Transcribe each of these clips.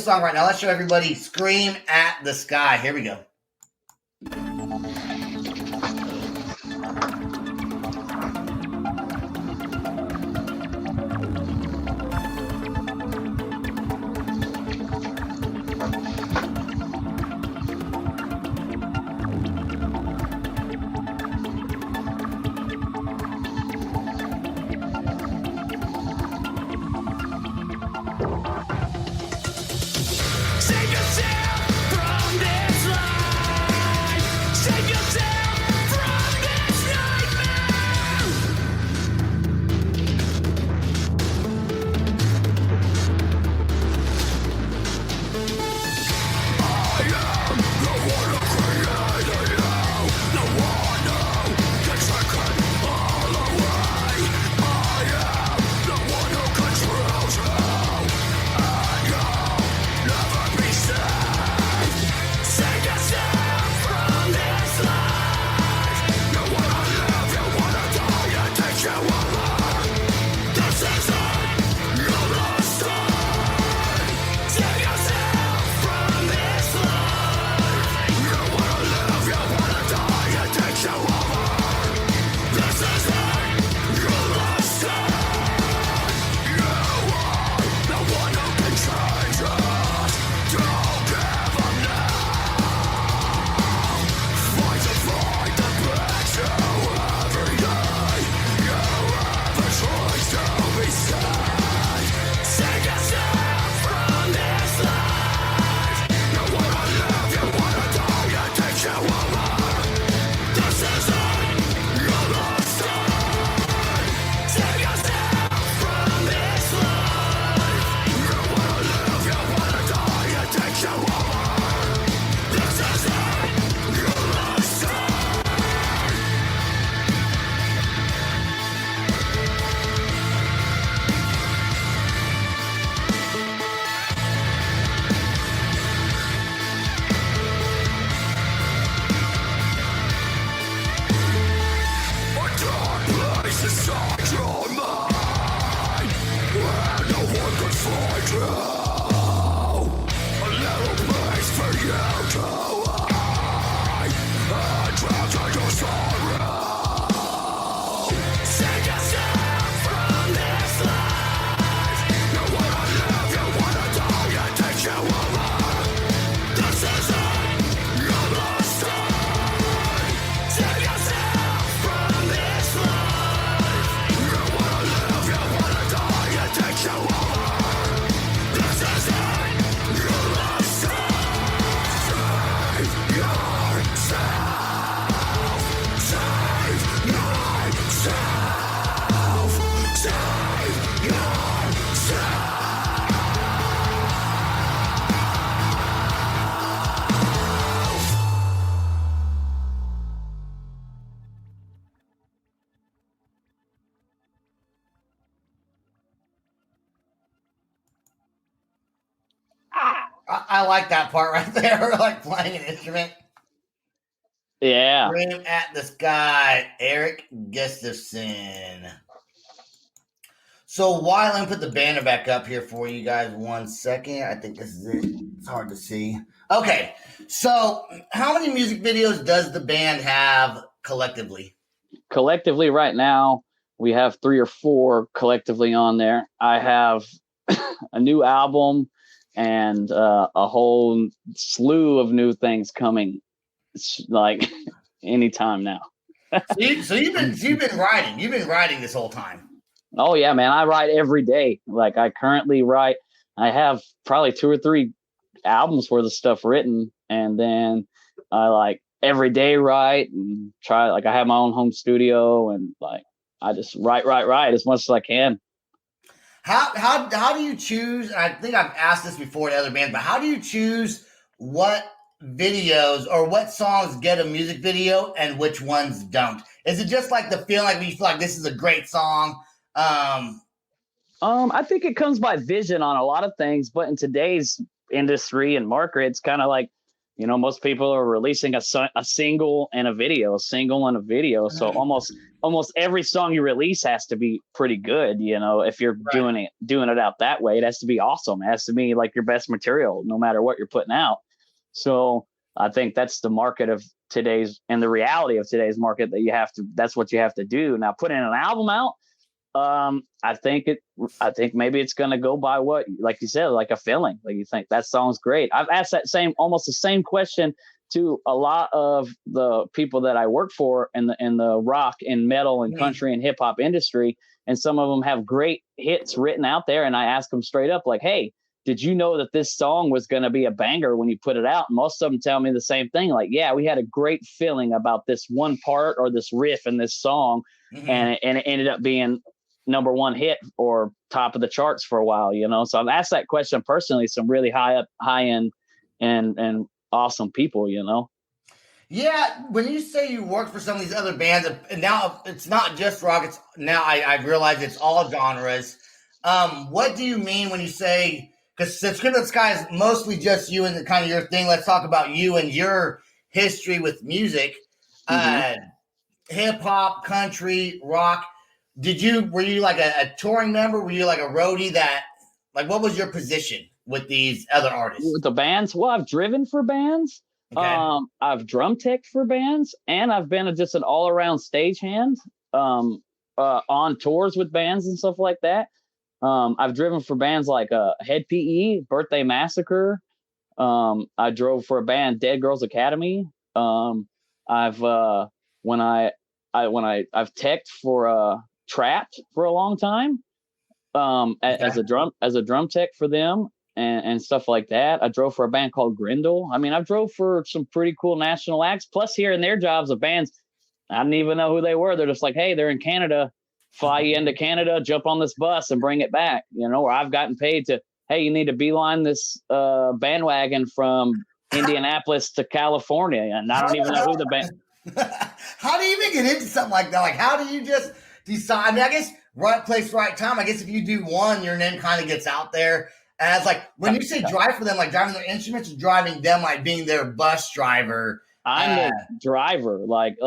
song right now. Let's show everybody Scream at the Sky. Here we go. I like that part right there, like playing an instrument. Yeah. Scream at the Sky, Eric Gustafson. So while I put the banner back up here for you guys 1 second, I think this is it. It's hard to see. Okay, so how many music videos does the band have collectively? Collectively right now, we have 3 or 4 collectively on there. I have a new album and a whole slew of new things coming, like anytime now. So you've been writing. You've been writing this whole time. Oh yeah, man! I write every day. Like I currently write. I have probably 2 or 3 albums worth of stuff written, and then I like every day write and try. Like I have my own home studio, and like I just write as much as I can. How do you choose? And I think I've asked this before to other bands, but how do you choose what videos or what songs get a music video and which ones don't? Is it just like the feeling like you feel like this is a great song? I think it comes by vision on a lot of things, but in today's industry and market, it's kind of like You know, most people are releasing a single and a video, So almost every song you release has to be pretty good. You know, if you're Right. doing it out that way, it has to be awesome. It has to be like your best material, no matter what you're putting out. So I think that's the market of today's, and the reality of today's market, that's what you have to do. Now, putting an album out, I think maybe it's going to go by what, like you said, like a feeling. Like, you think that song's great. I've asked almost the same question to a lot of the people that I work for in the rock and metal and country and hip hop industry. And some of them have great hits written out there. And I ask them straight up, like, hey, did you know that this song was going to be a banger when you put it out? And most of them tell me the same thing. Like, yeah, we had a great feeling about this one part or this riff in this song. And it ended up being number one hit or top of the charts for a while, you know? So I've asked that question personally, some really high end and awesome people, you know? Yeah. When you say you work for some of these other bands, and now it's not just rock, it's now I realize it's all genres. What do you mean when you say, because since Crypto the Sky is mostly just you and the kind of your thing, let's talk about you and your history with music, hip hop, country, rock. Were you like a touring member? Were you like a roadie like, what was your position with these other artists? With the bands? Well, I've driven for bands. Okay. I've drum teched for bands, and I've been just an all around stagehand, on tours with bands and stuff like that. I've driven for bands like Head PE, Birthday Massacre. I drove for a band, Dead Girls Academy. I've I've teched for Trapped for a long time, as a drum tech for them and stuff like that. I drove for a band called Grindel. I mean, I've drove for some pretty cool national acts. Plus, here in their jobs of bands, I didn't even know who they were. They're just like, hey, they're in Canada. Fly you into Canada, jump on this bus and bring it back. You know, or I've gotten paid to, hey, you need to beeline this bandwagon from Indianapolis to California, and I don't even know who the band. How do you even get into something like that? Like, how do you just decide? I mean, I guess right place, right time. I guess if you do one, your name kind of gets out there. And it's like, when you say drive for them, like driving their instruments, or driving them like being their bus driver. I'm the driver. Like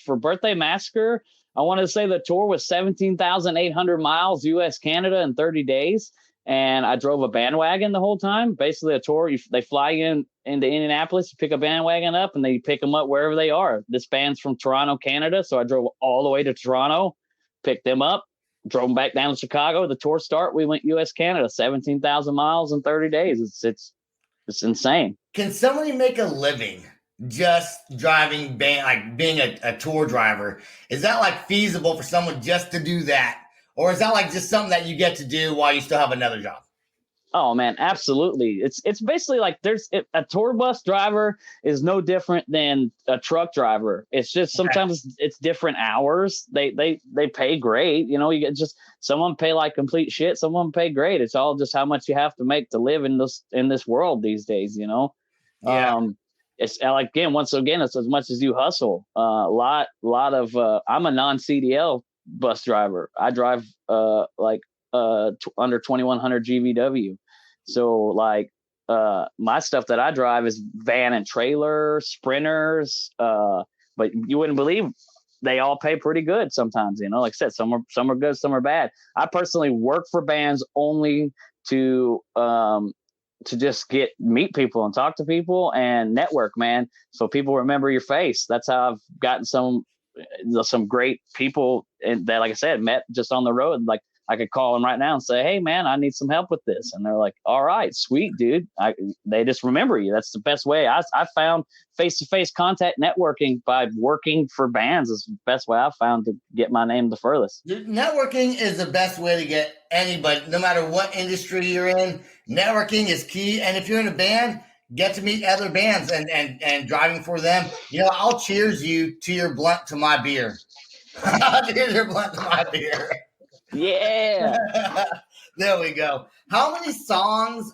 for Birthday Massacre, I want to say the tour was 17,800 miles U.S. Canada in 30 days. And I drove a bandwagon the whole time. Basically, a tour. They fly you into Indianapolis, you pick a bandwagon up, and they pick them up wherever they are. This band's from Toronto, Canada, so I drove all the way to Toronto, picked them up, drove them back down to Chicago. The tour start, we went U.S. Canada, 17,000 miles in 30 days. It's insane. Can somebody make a living just driving band, like being a tour driver? Is that like feasible for someone just to do that? Or is that like just something that you get to do while you still have another job? Oh man, absolutely. It's basically like a tour bus driver is no different than a truck driver. It's just sometimes it's different hours. They pay great. You know, you get just someone pay like complete shit, someone pay great. It's all just how much you have to make to live in this world these days, you know. Yeah. It's like, once again, it's as much as you hustle. A lot of I'm a non-CDL bus driver. I drive under 2100 GVW. So like my stuff that I drive is van and trailer, sprinters, but you wouldn't believe they all pay pretty good sometimes, you know. Like I said, some are good, some are bad. I personally work for bands only to just meet people and talk to people and network, man. So people remember your face. That's how I've gotten some great people, and that, like I said, met just on the road. Like I could call them right now and say, hey man, I need some help with this. And they're like, all right, sweet, dude. They just remember you. That's the best way. I found face-to-face contact networking by working for bands is the best way I've found to get my name the furthest. Networking is the best way to get anybody, no matter what industry you're in. Networking is key. And if you're in a band, get to meet other bands and driving for them. You know, I'll cheers you to your blunt to my beer. I'll cheers your blunt to my beer. Yeah. There we go. How many songs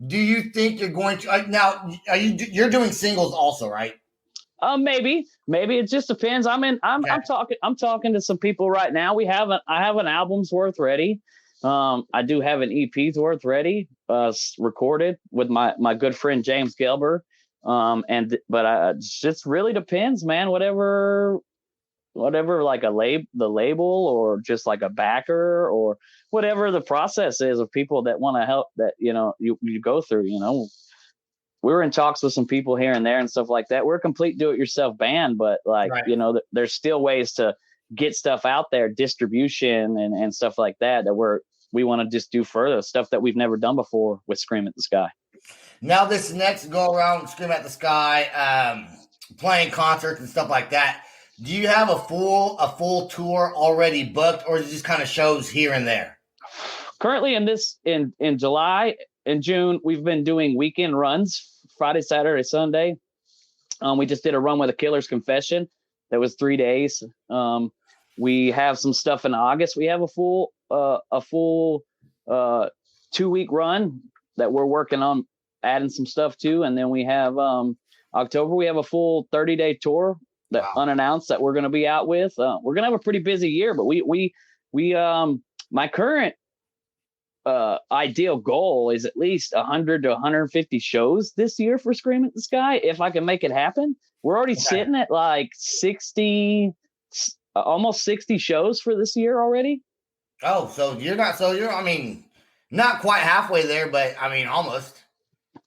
do you think you're going to now? You're doing singles also, right? Maybe it just depends. I'm talking to some people right now. I have an album's worth ready. I do have an EP's worth ready, recorded with my good friend James Gelber. But it just really depends, man. Whatever, like the label, or just like a backer, or whatever the process is of people that want to help, that you go through. We're in talks with some people here and there and stuff like that. We're a complete do-it-yourself band, but like, Right. there's still ways to get stuff out there, distribution and stuff like that we want to just do further stuff that we've never done before with Scream at the Sky. Now this next go around, Scream at the Sky, playing concerts and stuff like that. Do you have a full tour already booked, or is it just kind of shows here and there? Currently in July and June, we've been doing weekend runs, Friday, Saturday, Sunday. We just did a run with a Killer's Confession. That was 3 days. We have some stuff in August. We have a full 2-week run that we're working on adding some stuff to. And then we have October, we have a full 30-day tour that unannounced that we're going to be out with. We're going to have a pretty busy year, but we my current ideal goal is at least 100 to 150 shows this year for Scream at the Sky. If I can make it happen, we're already sitting at like 60, almost 60 shows for this year already. Oh, so I mean, not quite halfway there, but I mean, almost.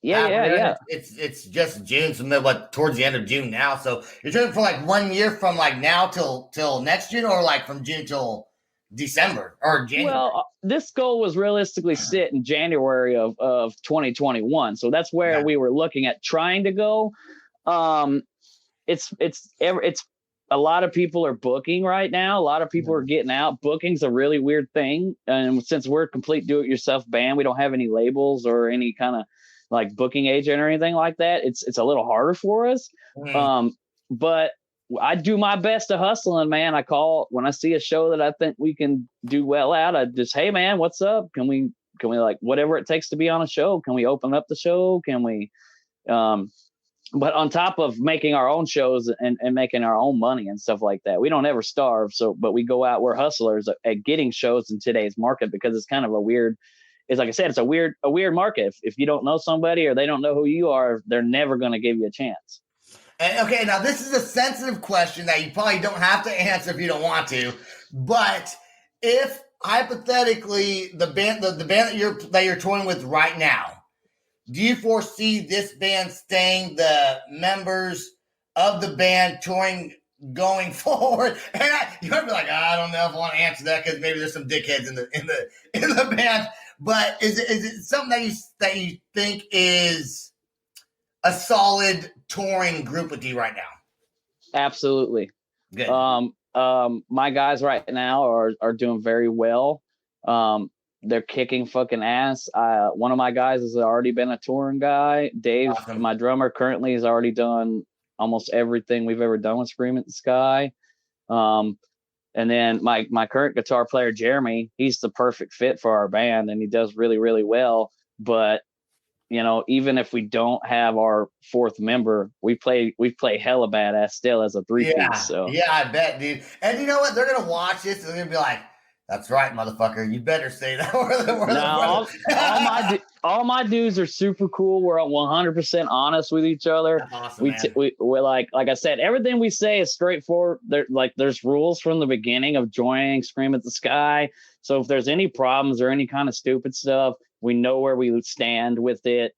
Yeah. It's just June, so towards the end of June now. So you're doing for like 1 year from like now till next June, or like from June till December or January? Well, this goal was realistically set in January of 2021. So that's where we were looking at trying to go. It's a lot of people are booking right now. A lot of people are getting out. Booking's a really weird thing. And since we're a complete do-it-yourself band, we don't have any labels or any kind of like booking agent or anything like that. It's a little harder for us. But I do my best to hustle, and man, I call when I see a show that I think we can do well at. I just, hey man, what's up? Can we like whatever it takes to be on a show? Can we open up the show? Can we, but on top of making our own shows and making our own money and stuff like that, we don't ever starve. So, but we go out, we're hustlers at getting shows in today's market, because it's kind of a weird, it's like I said, it's a weird market. If you don't know somebody or they don't know who you are, they're never going to give you a chance. Okay, now this is a sensitive question that you probably don't have to answer if you don't want to. But if hypothetically the band that you're touring with right now, do you foresee this band staying the members of the band touring going forward? And you might be like, I don't know if I want to answer that, because maybe there's some dickheads in the band. But is it something that you think is a solid touring group with you right now? Absolutely. Good. My guys right now are doing very well. They're kicking fucking ass. One of my guys has already been a touring guy. Dave, awesome. My drummer, currently has already done almost everything we've ever done with Scream at the Sky. And then my current guitar player, Jeremy, he's the perfect fit for our band, and he does really, really well. But even if we don't have our fourth member, we play hella badass still as a three-piece. So yeah, I bet, dude. And you know what? They're gonna watch this and they're gonna be like, "That's right, motherfucker. You better say that." All my dudes are super cool. We're 100% honest with each other. That's awesome, we're like I said, everything we say is straightforward. There's rules from the beginning of joining Scream at the Sky. So if there's any problems or any kind of stupid stuff, we know where we stand with it.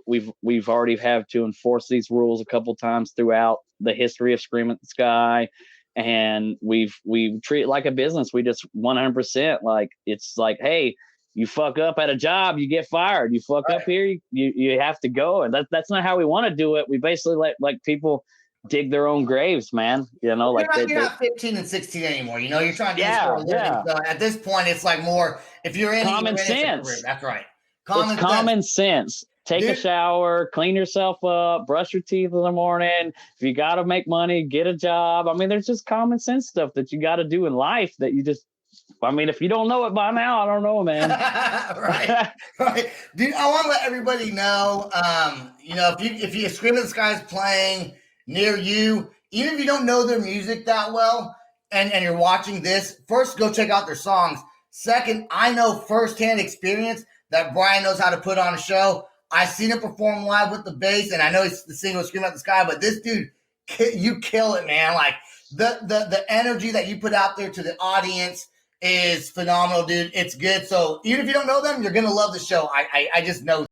We've already had to enforce these rules a couple times throughout the history of Scream at the Sky, and we treat it like a business. We just 100% like, it's like, hey, you fuck up at a job, you get fired. You fuck up here, you have to go. And that's not how we want to do it. We basically let people dig their own graves, man. You're not 15 and 16 anymore. You're trying to do this for a living. Yeah. So at this point, it's like more, if you're in common sense. That's right. Common sense. Take a shower, clean yourself up, brush your teeth in the morning. If you got to make money, get a job. I mean, there's just common sense stuff that you got to do in life that you just, I mean, if you don't know it by now, I don't know, man. Right. Dude, I want to let everybody know, if you Scream at the Sky is playing near you, even if you don't know their music that well, and you're watching this, first go check out their songs. Second, I know firsthand experience that Brian knows how to put on a show. I've seen him perform live with the bass, and I know he's the single Scream At the Sky, but this dude, you kill it, man. Like the energy that you put out there to the audience is phenomenal, dude. It's good. So even if you don't know them, you're gonna love the show. I just know